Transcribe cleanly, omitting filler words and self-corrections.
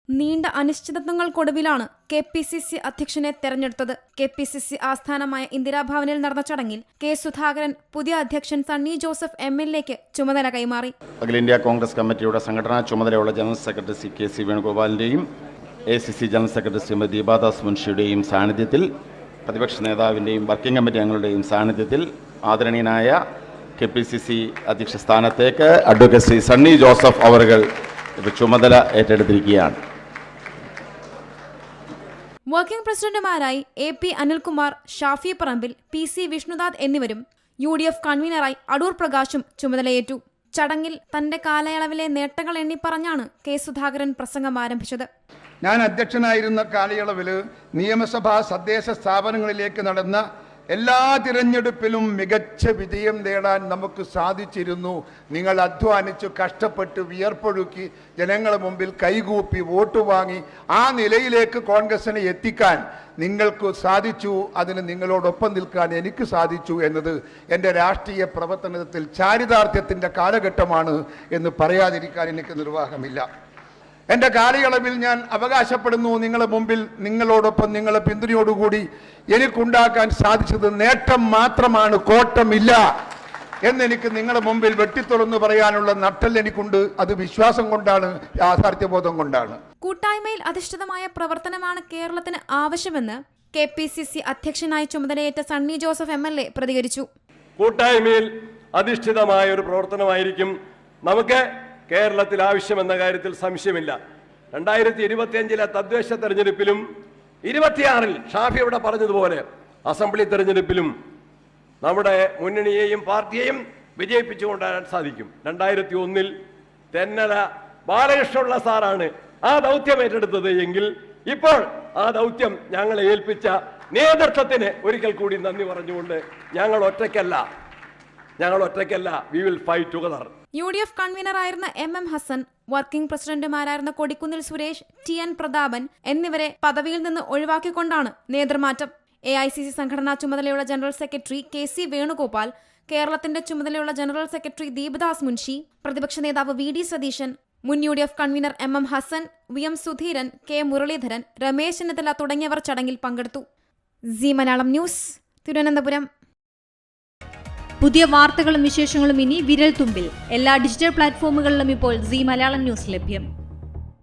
നീണ്ട അനിശ്ചിതത്വങ്ങൾക്കൊടുവിലാണ് KPCC അധ്യക്ഷനെ തെരഞ്ഞെടുത്തത്. KPCC ആസ്ഥാനമായ ഇന്ദിരാഭവനിൽ നടന്ന ചടങ്ങിൽ കെ സുധാകരൻ പുതിയ അധ്യക്ഷൻ സണ്ണി ജോസഫ് MLAക്ക് ചുമതല കൈമാറി. അഖില ഇന്ത്യ കോൺഗ്രസ് കമ്മിറ്റിയുടെ സംഘടനാ ചുമതലയുള്ള general secretary KC വേണുഗോപാലിന്റെയും ACC general secretary Shrimati Deepa Das മുൻഷിയുടെയും സാന്നിധ്യത്തിൽ, പ്രതിപക്ഷ നേതാവിന്റെയും വർക്കിംഗ് കമ്മിറ്റി അംഗങ്ങളുടെയും സാന്നിധ്യത്തിൽ ആദരണീയനായ KPCC അധ്യക്ഷ സ്ഥാനത്തേക്ക് അഡ്വക്കേറ്റ് ശ്രീ സണ്ണി ജോസഫ് അവറുകൾ ചുമതല ഏറ്റെടുത്തിരിക്കുകയാണ്. Working പ്രസിഡന്റുമാരായി AP Anilkumar, Shafi Parambil, PC Vishnudas എന്നിവരും UDF കൺവീനറായി അടൂർ പ്രകാശും ചുമതലയേറ്റു. ചടങ്ങിൽ തന്റെ കാലയളവിലെ നേട്ടങ്ങൾ എണ്ണിപ്പറഞ്ഞാണ് കെ സുധാകരൻ പ്രസംഗം ആരംഭിച്ചത്. ഞാൻ അധ്യക്ഷനായിരുന്ന കാലയളവിൽ നിയമസഭാ തദ്ദേശ സ്ഥാപനങ്ങളിലേക്ക് നടന്ന എല്ലാ തിരഞ്ഞെടുപ്പിലും മികച്ച വിജയം നേടാൻ നമുക്ക് സാധിച്ചിരുന്നു. നിങ്ങൾ അധ്വാനിച്ചു, കഷ്ടപ്പെട്ട്, വിയർപ്പൊഴുക്കി, ജനങ്ങളുടെ മുമ്പിൽ കൈകൂപ്പി വോട്ട് വാങ്ങി ആ നിലയിലേക്ക് കോൺഗ്രസിനെ എത്തിക്കാൻ നിങ്ങൾക്ക് സാധിച്ചു. അതിന് നിങ്ങളോടൊപ്പം നിൽക്കാൻ എനിക്ക് സാധിച്ചു എന്നത് എൻ്റെ രാഷ്ട്രീയ പ്രവർത്തനത്തിൽ ചാരിതാർത്ഥ്യത്തിൻ്റെ കാലഘട്ടമാണ് എന്ന് പറയാതിരിക്കാൻ എനിക്ക് നിർവാഹമില്ല. എൻ്റെ കാലയളവിൽ ഞാൻ അവകാശപ്പെടുന്നു, നിങ്ങളുടെ മുമ്പിൽ നിങ്ങളോടൊപ്പം നിങ്ങളെ പിന്തുണയോടുകൂടി എനിക്കുണ്ടാക്കാൻ സാധിച്ചത് നേട്ടം മാത്രമാണ്, കോട്ടമില്ല എന്നെനിക്ക് നിങ്ങളുടെ മുമ്പിൽ വെട്ടിത്തുറന്ന് പറയാനുള്ള നട്ടൽ എനിക്കുണ്ട്. അത് വിശ്വാസം കൊണ്ടാണ്, യാഥാർത്ഥ്യബോധം കൊണ്ടാണ്. കൂട്ടായ്മയിൽ അധിഷ്ഠിതമായ പ്രവർത്തനമാണ് കേരളത്തിന് ആവശ്യമെന്ന് KPCC അധ്യക്ഷനായി ചുമതലയേറ്റ സണ്ണി ജോസഫ് MLA പ്രതികരിച്ചു. കൂട്ടായ്മയിൽ അധിഷ്ഠിതമായ ഒരു പ്രവർത്തനമായിരിക്കും നമുക്ക് കേരളത്തിൽ ആവശ്യമെന്ന കാര്യത്തിൽ സംശയമില്ല. 2025 തദ്ദേശ തെരഞ്ഞെടുപ്പിലും 26 ഷാഫി ഇവിടെ പറഞ്ഞതുപോലെ അസംബ്ലി തെരഞ്ഞെടുപ്പിലും നമ്മുടെ മുന്നണിയെയും പാർട്ടിയെയും വിജയിപ്പിച്ചു കൊണ്ടുവരാൻ സാധിക്കും. 2001 തെന്നല ബാലകൃഷ്ണപിള്ള സാറാണ് ആ ദൗത്യം ഏറ്റെടുത്തത് എങ്കിൽ ഇപ്പോൾ ആ ദൗത്യം ഞങ്ങളെ ഏൽപ്പിച്ച നേതൃത്വത്തിന് ഒരിക്കൽ കൂടി നന്ദി പറഞ്ഞുകൊണ്ട് ഞങ്ങൾ ഒറ്റയ്ക്കല്ല, we will fight together. UDF കൺവീനറായിരുന്ന MM ഹസൻ, വർക്കിംഗ് പ്രസിഡന്റുമാരായിരുന്ന കൊടിക്കുന്നിൽ സുരേഷ്, TN പ്രതാപൻ എന്നിവരെ പദവിയിൽ നിന്ന് ഒഴിവാക്കിക്കൊണ്ടാണ് നേതൃമാറ്റം. AICC സംഘടനാ ചുമതലയുള്ള ജനറൽ സെക്രട്ടറി KC വേണുഗോപാൽ, കേരളത്തിന്റെ ചുമതലയുള്ള ജനറൽ സെക്രട്ടറി ദീപദാസ് മുൻഷി, പ്രതിപക്ഷ നേതാവ് VD സതീശൻ, മുൻ UDF convener MM Hasan, VM Sudheeran, K Muraleedharan, Ramesh Chennithala തുടങ്ങിയവർ ചടങ്ങിൽ പങ്കെടുത്തു. C Malayalam news, Thiruvananthapuram. പുതിയ വാർത്തകളും വിശേഷങ്ങളും ഇനി വിരൽ തുമ്പിൽ. എല്ലാ ഡിജിറ്റൽ പ്ലാറ്റ്ഫോമുകളിലും ഇപ്പോൾ സി മലയാളം ന്യൂസ് ലഭ്യം.